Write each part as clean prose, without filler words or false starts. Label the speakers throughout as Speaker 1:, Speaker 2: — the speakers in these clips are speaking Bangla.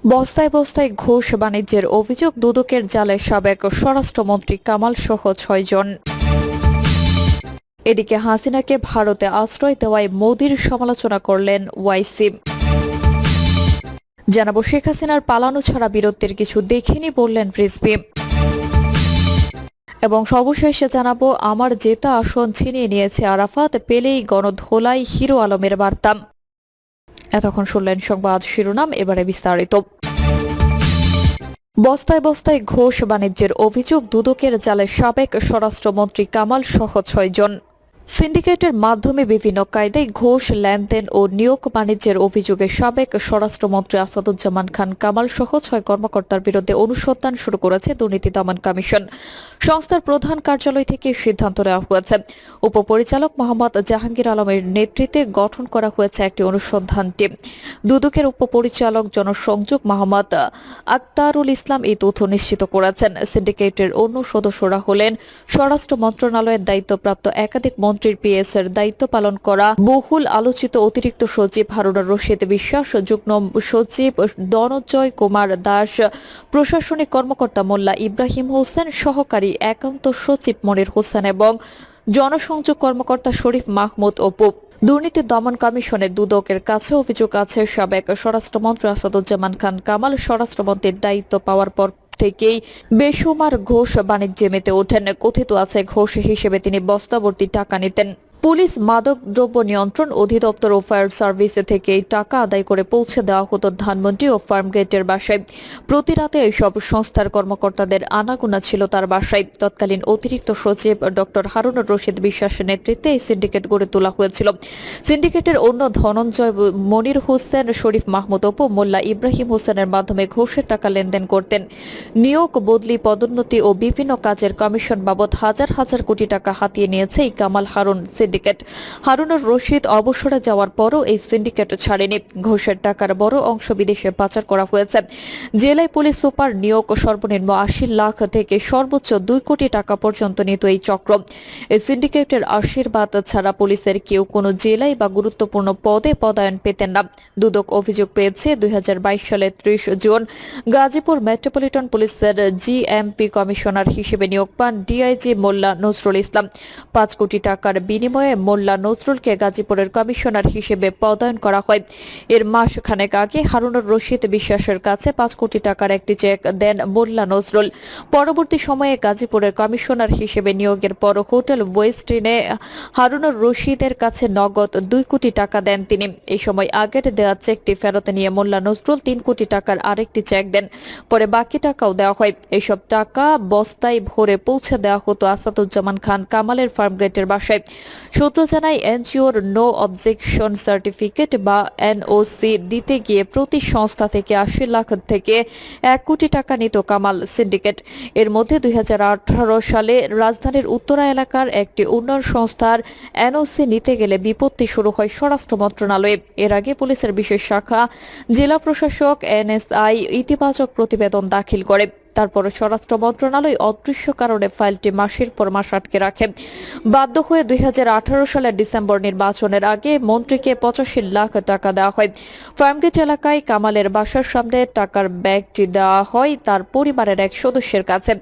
Speaker 1: বস্তায় বস্তায় ঘুষ বাণিজ্যের অভিযোগ, দুদকের জালে সাবেক স্বরাষ্ট্রমন্ত্রী কামাল সহ ৬ জন। এদিকে হাসিনাকে ভারতে আশ্রয় দেওয়ায় মোদির সমালোচনা করলেন ওয়াইসি। জানাবো শেখ হাসিনার পালানো ছাড়া বীরত্বের কিছু দেখেনি বললেন রিজভী। এবং সর্বশেষে জানাবো আমার জেতা আসন ছিনিয়ে নিয়েছে আরাফাত, পেলেই গণধোলাই হিরো আলমের বার্তা। এতক্ষণ শুনলেন সংবাদ শিরোনাম, এবারে বিস্তারিত। বস্তায় বস্তায় ঘুষ বাণিজ্যের অভিযোগ, দুদকের জালে সাবেক স্বরাষ্ট্রমন্ত্রী কামাল সহ ৬ জন। সিন্ডিকেটের মাধ্যমে বিভিন্ন কায়দায় ঘুষ লেনদেন ও নিয়োগ বাণিজ্যের অভিযোগে সাবেক স্বরাষ্ট্রমন্ত্রী আসাদুজ্জামান খান কামাল সহ ৬ কর্মকর্তার বিরুদ্ধে অনুসন্ধান শুরু করেছে দুর্নীতি দমন কমিশন। সংস্থার প্রধান কার্যালয় থেকে সিদ্ধান্ত নেওয়া হয়েছে। উপপরিচালক মোহাম্মদ জাহাঙ্গীর আলমের নেতৃত্বে গঠন করা হয়েছে একটি অনুসন্ধান টিম। দুদকের উপপরিচালক জনসংযোগ মোহাম্মদ আক্তারুল ইসলাম এই তথ্য নিশ্চিত করেছেন। সিন্ডিকেটের অন্য সদস্যরা হলেন স্বরাষ্ট্র মন্ত্রণালয়ের দায়িত্বপ্রাপ্ত একাধিক মন্ত্রীর পিএস এর দায়িত্ব পালন করা বহুল আলোচিত অতিরিক্ত সচিব হারুনুর রশিদ বিশ্বাস, যুগ্ম সচিব ধনঞ্জয় কুমার দাস, প্রশাসনিক কর্মকর্তা মোল্লা ইব্রাহিম হোসেন, সহকারী একান্ত সচিব মনির হোসেন এবং জনসংযোগ কর্মকর্তা শরীফ মাহমুদ অপু। দুর্নীতি দমন কমিশনের দুদকের কাছে অভিযোগ আছে, সাবেক স্বরাষ্ট্রমন্ত্রী আসাদুজ্জামান খান কামাল স্বরাষ্ট্রমন্ত্রীর দায়িত্ব পাওয়ার পর থেকেই বেসুমার ঘুষ বাণিজ্যে মেতে ওঠেন। কথিত আছে, ঘুষ হিসেবে তিনি বস্তাভর্তি টাকা নিতেন। পুলিশ, মাদক দ্রব্য নিয়ন্ত্রণ অধিদপ্তর ও ফায়ার সার্ভিস থেকে এই টাকা আদায় করে পৌঁছে দেওয়া হতো ধানমন্ডি ও ফার্মগেটের বাসায়। প্রতি রাতে এইসব সংস্থার কর্মকর্তাদের আনাগোনা ছিল তার বাসায়। তৎকালীন অতিরিক্ত সচিব ডক্টর হারুনুর রশিদ বিশ্বাসের নেতৃত্বে এই সিন্ডিকেট গড়ে তোলা হয়েছিল। সিন্ডিকেটের অন্য ধনঞ্জয়, মনির হোসেন, শরীফ মাহমুদ অপু, মোল্লা ইব্রাহিম হোসেনের মাধ্যমে ঘুষের টাকা লেনদেন করতেন। নিয়োগ, বদলি, পদোন্নতি ও বিভিন্ন কাজের কমিশন বাবদ হাজার হাজার কোটি টাকা হাতিয়ে নিয়েছে এই কামাল হারুন সিন্ডিকেট। হারুনুর রশিদ অবসরে যাওয়ার পরও এই সিন্ডিকেট ছাড়েনি। ঘুষের টাকার বড় অংশ বিদেশে পাচার করা হয়েছে। জেলায় পুলিশ সুপার নিয়োগ সর্বনিম্ন ৮০ লাখ থেকে সর্বোচ্চ ২ কোটি টাকা পর্যন্ত নিত এই চক্র। এই সিন্ডিকেটের আশীর্বাদ ছাড়া পুলিশের কেউ কোনো জেলায় বা গুরুত্বপূর্ণ পদে পদায়ন পেতেন না। দুদক অভিযোগ পেয়েছে ২০২২ সালের ৩০ জুন গাজীপুর মেট্রোপলিটন পুলিশের জিএমপি কমিশনার হিসেবে নিয়োগ পান ডিআইজি মোল্লা নজরুল ইসলাম। ৫ কোটি টাকার বিনিময়ে মোল্লা নজরুলকে গাজীপুরের কমিশনার হিসেবে পদায়ন করা হয়। এর মাস খানেক আগে হারুনুর রশিদ বিশ্বাসের কাছে ৫ কোটি টাকার একটি চেক দেন মোল্লা নজরুল। পরবর্তী সময়ে গাজীপুরের কমিশনার হিসেবে নিয়োগের পর হোটেল ওয়েস্টিনে হারুনুর রশিদের কাছে নগদ ২ কোটি টাকা দেন তিনি। এই সময় আগের দেওয়া চেকটি ফেরত নিয়ে মোল্লা নজরুল ৩ কোটি টাকার আরেকটি চেক দেন। পরে বাকি টাকাও দেওয়া হয়। এসব টাকা বস্তায় ভরে পৌঁছে দেওয়া হতো আসাদুজ্জামান খান কামালের ফার্মগেটের বাসায়। সূত্র জানায়, এনজিওর নো অবজেকশন সার্টিফিকেট বা এনওসি দিতে গিয়ে প্রতি সংস্থা থেকে ৮০ লাখ থেকে ১ কোটি টাকা নিত কামাল সিন্ডিকেট। এর মধ্যে ২০১৮ সালে রাজধানীর উত্তরা এলাকার একটি উন্নয়ন সংস্থার এনওসি নিতে গেলে বিপত্তি শুরু হয় স্বরাষ্ট্র মন্ত্রণালয়ে। এর আগে পুলিশের বিশেষ শাখা, জেলা প্রশাসক, এনএসআই ইতিবাচক প্রতিবেদন দাখিল করে। তারপর স্বরাষ্ট্র মন্ত্রণালয় অদৃশ্য কারণে ফাইলটি মাসের পর মাস আটকে রাখে। বাধ্য হয়ে ২০১৮ সালের ডিসেম্বর নির্বাচনের আগে মন্ত্রীকে ৮৫ লাখ টাকা দেওয়া হয়। ফার্মগেট এলাকায় কামালের বাসার সামনে টাকার ব্যাগটি দেওয়া হয় তার পরিবারের এক সদস্যের কাছে।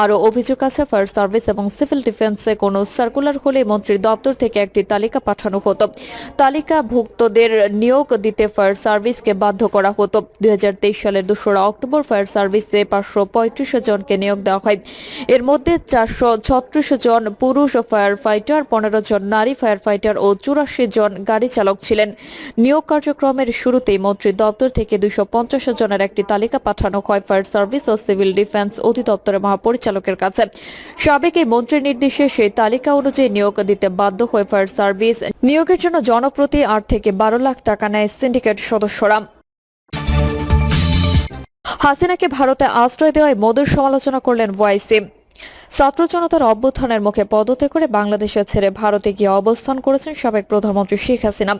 Speaker 1: আরও অভিযোগ আছে, ফায়ার সার্ভিস এবং সিভিল ডিফেন্সে কোনো সার্কুলার হলে মন্ত্রীর দপ্তর থেকে একটি তালিকা পাঠানো হতো। তালিকাভুক্তদের নিয়োগ দিতে ফায়ার সার্ভিসকে বাধ্য করা হতো। ২০২৩ সালের ২রা অক্টোবর ফায়ার সার্ভিসে ৫৩৫ জনকে নিয়োগ দেওয়া হয়। এর মধ্যে ৪৩৬ জন পুরুষ ফায়ার ফাইটার, ১৫ জন নারী ফায়ার ফাইটার ও ৮৪ জন গাড়ি চালক ছিলেন। নিয়োগ কার্যক্রমের শুরুতেই মন্ত্রীর দপ্তর থেকে ২৫০ জনের একটি তালিকা পাঠানো হয় ফায়ার সার্ভিস ও সিভিল ডিফেন্স অধিদপ্তরের মহাপরিচালকের কাছে। সাবেক এই মন্ত্রীর নির্দেশে সেই তালিকা অনুযায়ী নিয়োগ দিতে বাধ্য হয়ে ফায়ার সার্ভিস। নিয়োগের জন্য জনপ্রতি ৮ থেকে ১২ লাখ টাকা নেয় সিন্ডিকেট সদস্যরা। হাসিনাকে ভারতে আশ্রয় দেওয়ায় মোদির সমালোচনা করলেন ওয়াইসি। ছাত্র জনতার অভ্যুত্থানের মুখে পদত্যাগ করে বাংলাদেশে ছেড়ে ভারতে গিয়ে অবস্থান করেছেন সাবেক প্রধানমন্ত্রী শেখ হাসিনা।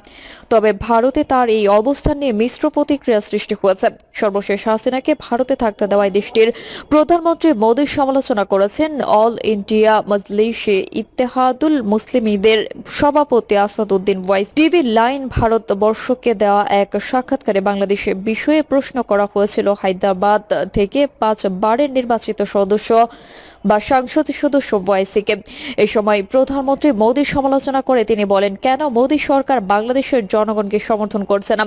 Speaker 1: তবে ভারতে তার এই অবস্থান নিয়ে মিশ্র প্রতিক্রিয়া সৃষ্টি হয়েছে। সর্বশেষ হাসিনাকে ভারতে থাকতে দেওয়ায় দেশটির প্রধানমন্ত্রী মোদীর সমালোচনা করেছেন অল ইন্ডিয়া মজলিসে ইত্তেহাদুল মুসলিমীদের সভাপতি আসাদউদ্দিন ওয়াইস। টিভি লাইন ভারতবর্ষকে দেওয়া এক সাক্ষাৎকারে বাংলাদেশের বিষয়ে প্রশ্ন করা হয়েছিল হায়দ্রাবাদ থেকে 5 বারের নির্বাচিত সদস্য বা সংসদ সদস্য ওয়াইসিকে। এই সময় প্রধানমন্ত্রী মোদীর সমালোচনা করে তিনি বলেন, কেন মোদী সরকার বাংলাদেশের জনগণকে সমর্থন করছে না,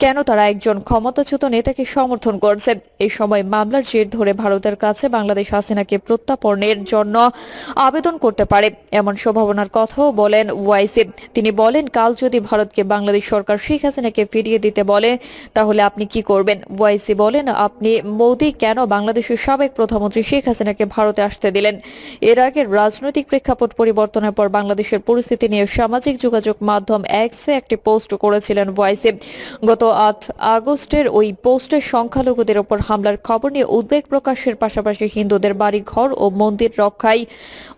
Speaker 1: কেন তারা একজন ক্ষমতাচ্যুত নেতাকে সমর্থন করছে। এই সময় মামলার জের ধরে ভারতের কাছে বাংলাদেশ হাসিনাকে প্রত্যাপনের জন্য আবেদন করতে পারে এমন সম্ভাবনার কথাও বলেন ওয়াইসি। তিনি বলেন, কাল যদি ভারতকে বাংলাদেশ সরকার শেখ হাসিনাকে ফিরিয়ে দিতে বলে তাহলে আপনি কি করবেন? ওয়াইসি বলেন, আপনি মোদী কেন বাংলাদেশের সাবেক প্রধানমন্ত্রী শেখ হাসিনাকে ভারতে আসতে দিলেন? এর আগে রাজনৈতিক প্রেক্ষাপট পরিবর্তনের পর বাংলাদেশের পরিস্থিতি নিয়ে সামাজিক যোগাযোগ মাধ্যম এক্সে একটি পোস্ট করেছিলেন ওয়াইসি। গত 8 আগস্টের ওই পোস্টের সংখ্যালঘুদের উপর হামলার খবর নিয়ে উদ্বেগ প্রকাশের পাশাপাশি হিন্দুদের বাড়ি ঘর ও মন্দির রক্ষায়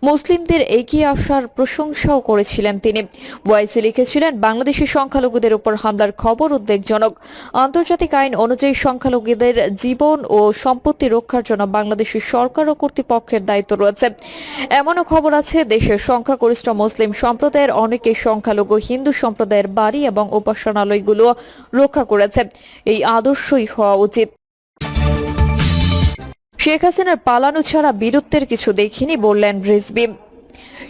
Speaker 1: মুসলিমদের এগিয়ে আসার প্রশংসাও করেছিলেন তিনি। ওয়াইসি লিখেছিলেন, বাংলাদেশের সংখ্যালঘুদের উপর হামলার খবর উদ্বেগজনক। আন্তর্জাতিক আইন অনুযায়ী সংখ্যালঘুদের জীবন ও সম্পত্তি রক্ষার জন্য বাংলাদেশের সরকার ও কর্তৃপক্ষের দায়িত্ব রয়েছে। এমনও খবর আছে, দেশের সংখ্যাগরিষ্ঠ মুসলিম সম্প্রদায়ের অনেকে সংখ্যালঘু হিন্দু সম্প্রদায়ের বাড়ি এবং উপাসনালয়গুলো রক্ষা করেছে। এই আদর্শই হওয়া উচিত। শেখ হাসিনার পালানো ছাড়া বীরত্বের কিছু দেখিনি বললেন রিজভী।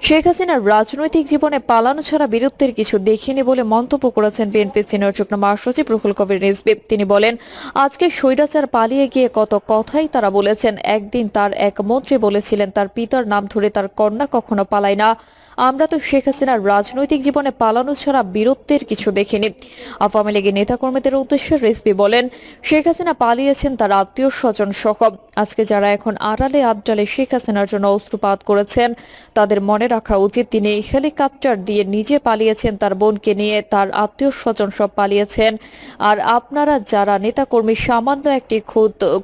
Speaker 1: শেখ হাসিনার রাজনৈতিক জীবনে পালানো ছাড়া বীরত্বের কিছু দেখিনি বলে মন্তব্য করেছেন বিএনপি সিনিয়র যুগ্ম মহাসচিব রুহুল কবির রিজভী। তিনি বলেন, আজকে স্বৈরাচার পালিয়ে গিয়ে কত কথাই তারা বলেছেন। একদিন তার এক মন্ত্রী বলেছিলেন, তার পিতার নাম ধরে তার কন্যা কখনো পালায় না। আমরা তো শেখ হাসিনার রাজনৈতিক জীবনে পালানো ছাড়া বীরত্বের কিছু দেখিনি। আওয়ামী লীগের নেতাকর্মীদের উদ্দেশ্যে রিজভী বলেন, শেখ হাসিনা পালিয়েছেন তার আত্মীয় স্বজন সহ। আজকে যারা এখন আড়ালে আবডালে শেখ হাসিনার জন্য অস্ত্রপাত করেছেন তাদের মনে রাখা উচিত, তিনি হেলিকপ্টার দিয়ে নিজে পালিয়েছেন, তার বোনকে নিয়ে তার আত্মীয় স্বজন সব পালিয়েছেন। আর আপনারা যারা নেতাকর্মী সামান্য একটি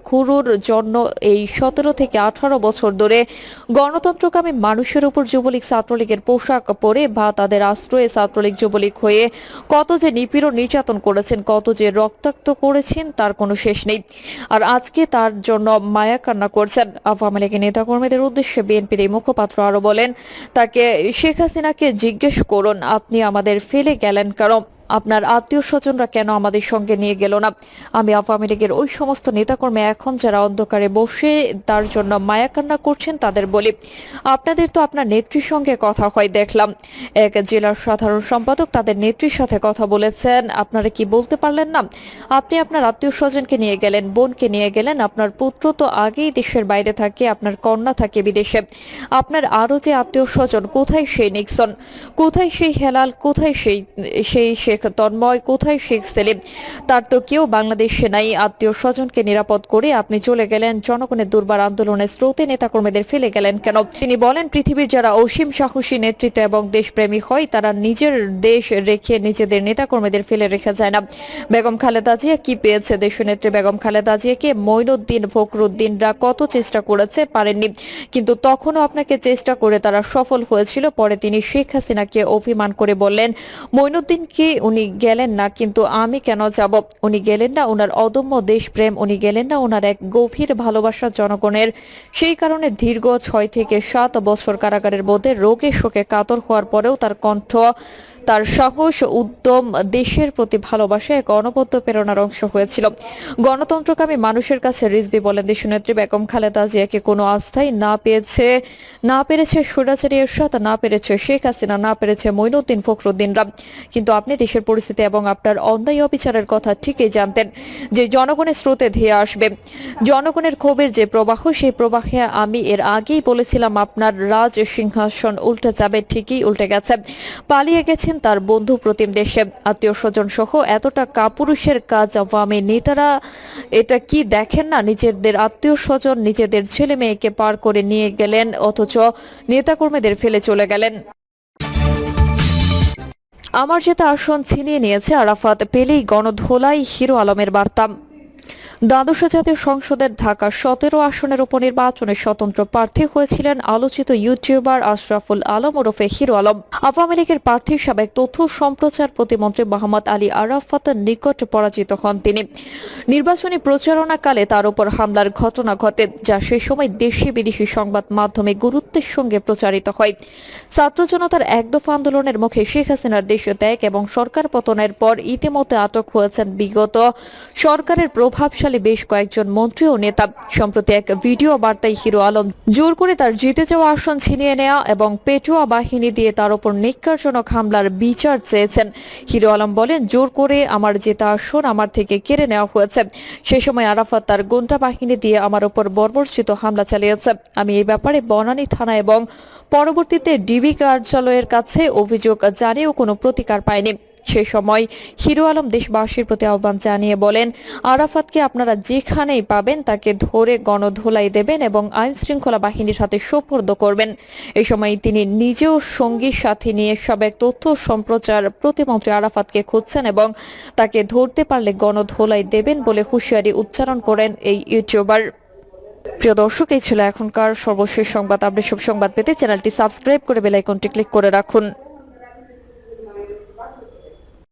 Speaker 1: খুরুর জন্য এই 17 থেকে 18 বছর ধরে গণতন্ত্রকামী মানুষের উপর যুবলীগ ছাত্রলীগের পোশাক পরে বা তাদের আশ্রয়ে ছাত্রলীগ যুবলীগ হয়ে কত যে নিপীড়ন নির্যাতন করেছেন, কত যে রক্তাক্ত করেছেন তার কোনো শেষ নেই। আর আজকে তার জন্য মায়া কান্না করছেন। আওয়ামী লীগের নেতাকর্মীদের উদ্দেশ্যে বিএনপির এই মুখপাত্র আরো বলেন, তাকে শেখ হাসিনাকে জিজ্ঞেস করুন, আপনি আমাদের ফেলে গেলেন কারণ আপনার আত্মীয় স্বজনরা কেন আমাদের সঙ্গে নিয়ে গেল না? আমি আওয়ামী লীগের ওই সমস্ত নেতাকর্মী এখন যারা অন্ধকারে বসে তার জন্য মায়া কান্না করছেন তাদের বলি, আপনাদের তো আপনার নেত্রীর সঙ্গে কথা হয় দেখলাম। এক জেলার সাধারণ সম্পাদক তাদের নেত্রীর সাথে কথা বলেছেন, আপনারা কি বলতে পারলেন না? আপনি আপনার আত্মীয় স্বজনকে নিয়ে গেলেন, বোনকে নিয়ে গেলেন, আপনার পুত্র তো আগেই দেশের বাইরে থাকে, আপনার কন্যা থাকে বিদেশে। আপনার আরো যে আত্মীয় স্বজন, কোথায় সেই নিক্সন, কোথায় সেই হেলাল, কোথায় সেই শেখ তন্ময়, কোথায় শেখ সেলিম? তার তো কেউ বাংলাদেশে নাই। আত্মীয় স্বজনকে নিরাপদ করে আপনি চলে গেলেন, জনগণের দুর্বার আন্দোলনের স্রোতে নেতাকর্মীদের ফেলে গেলেন কেন? তিনি বলেন, পৃথিবীর যারা অসীম সাহসী নেতৃত্ব এবং দেশপ্রেমী হয় তারা নিজের দেশ রেখে নিজেদের নেতাকর্মীদের ফেলে রেখে যায় না। বেগম খালেদা জিয়া কি পেয়েছে? দেশনেত্রী বেগম খালেদা জিয়াকে মঈনুদ্দিন ফখরুদ্দিনরা কত চেষ্টা করেছে, পারেননি, কিন্তু তখনও আপনাকে চেষ্টা করে তারা সফল হয়েছিল। পরে তিনি শেখ হাসিনাকে অভিমান করে বললেন, মঈনুদ্দিনকে উনি গেলেন না, কিন্তু আমি কেন যাব? উনি গেলেন না ওনার অদম্য দেশপ্রেম, উনি গেলেন না ওনার এক গভীর ভালোবাসা জনগণের। সেই কারণে দীর্ঘ 6 থেকে 7 বছর কারাগারের মধ্যে রোগে শোকে কাতর হওয়ার পরেও তার কণ্ঠ, তার সাহস, উদ্যম, দেশের প্রতি ভালোবাসা এক অনবদ্য প্রেরণার অংশ হয়েছিল। গণতন্ত্রকামী মানুষের কাছে রিজভী বলেন, দেশনেত্রী বেগম খালেদা জিয়াকে কোনো আস্থাই না পেরেছে স্বৈরাচারী এরশাদ, না পেরেছে শেখ হাসিনা, না পেরেছে মঈনুদ্দিন ফখরুদ্দিনরা। কিন্তু আপনি দেশের পরিস্থিতি এবং আপনার অন্যায় অবিচারের কথা ঠিকই জানতেন যে জনগণের স্রোতে ধেয়ে আসবে। জনগণের ক্ষোভের যে প্রবাহ, সেই প্রবাহে আমি এর আগেই বলেছিলাম আপনার রাজ সিংহাসন উল্টে যাবে, ঠিকই উল্টে গেছে। পালিয়ে গেছেন তার বন্ধু প্রতিম দেশে। আত্মীয় স্বজন সহ এতটা কাপুরুষের কাজ আওয়ামী নেতারা এটা কি দেখেন না? নিজেদের আত্মীয় স্বজন, নিজেদের ছেলে মেয়েকে পার করে নিয়ে গেলেন, অথচ নেতাকর্মীদের ফেলে চলে গেলেন। আমার যেটা আসন ছিনিয়ে নিয়েছে আরাফাত, পেলেই গণধোলাই হিরো আলমের বার্তা। দ্বাদশ জাতীয় সংসদের ঢাকা 17 আসনের উপনির্বাচনে স্বতন্ত্র প্রার্থী হয়েছিলেন আলোচিত ইউটিউবার আশরাফুল আলম ওরফে হিরো আলম। আওয়ামী লীগের প্রার্থী সাবেক তথ্য সম্প্রচার প্রতিমন্ত্রী মোহাম্মদ আলী আরাফাতের নিকট পরাজিত হন তিনি। নির্বাচনী প্রচারণাকালে তার উপর হামলার ঘটনা ঘটে, যা সে সময় দেশি বিদেশি সংবাদ মাধ্যমে গুরুত্বের সঙ্গে প্রচারিত হয়। ছাত্র জনতার একদফা আন্দোলনের মুখে শেখ হাসিনার দেশ ত্যাগ এবং সরকার পতনের পর ইতিমধ্যে আটক হয়েছেন বিগত সরকারের প্রভাবশালী বেশ কয়েকজন মন্ত্রী ও নেতা। সম্প্রতি এক ভিডিও বার্তায় হিরো আলম জোর করে তার জিতে যাওয়া আসন ছিনিয়ে নেওয়া এবং পেটুয়া বাহিনী দিয়ে তার উপর নিকারজনক হামলার বিচার চেয়েছেন। হিরো আলম বলেন, জোর করে আমার জেতা আসন আমার থেকে কেড়ে নেওয়া হয়েছে। সে সময় আরাফাত তার গোয়েন্দা বাহিনী দিয়ে আমার উপর বর্বরচিত হামলা চালিয়েছে। আমি এই ব্যাপারে বনানী থানা এবং পরবর্তীতে ডিবি কার্যালয়ের কাছে অভিযোগ জানিয়েও কোনো প্রতিকার পায়নি। সে সময় হিরো আলম দেশবাসীর প্রতি আহ্বান জানিয়ে বলেন, আরাফাতকে আপনারা যেখানেই পাবেন তাকে ধরে গণধোলাই দেবেন এবং আইন শৃঙ্খলা বাহিনীর হাতে সোপর্দ করবেন। এই সময় তিনি নিজেও সঙ্গী সাথী নিয়ে সাবেক তথ্য সম্প্রচার প্রতিমন্ত্রী আরাফাতকে খুঁজছেন এবং তাকে ধরতে পারলে গণধোলাই দেবেন বলে হুঁশিয়ারি উচ্চারণ করেন এই ইউটিউবার। প্রিয় দর্শক, এই ছিল এখনকার সর্বশেষ সংবাদ। আপডেট সব সংবাদ পেতে চ্যানেলটি সাবস্ক্রাইব করে বেল আইকনটি ক্লিক করে রাখুন।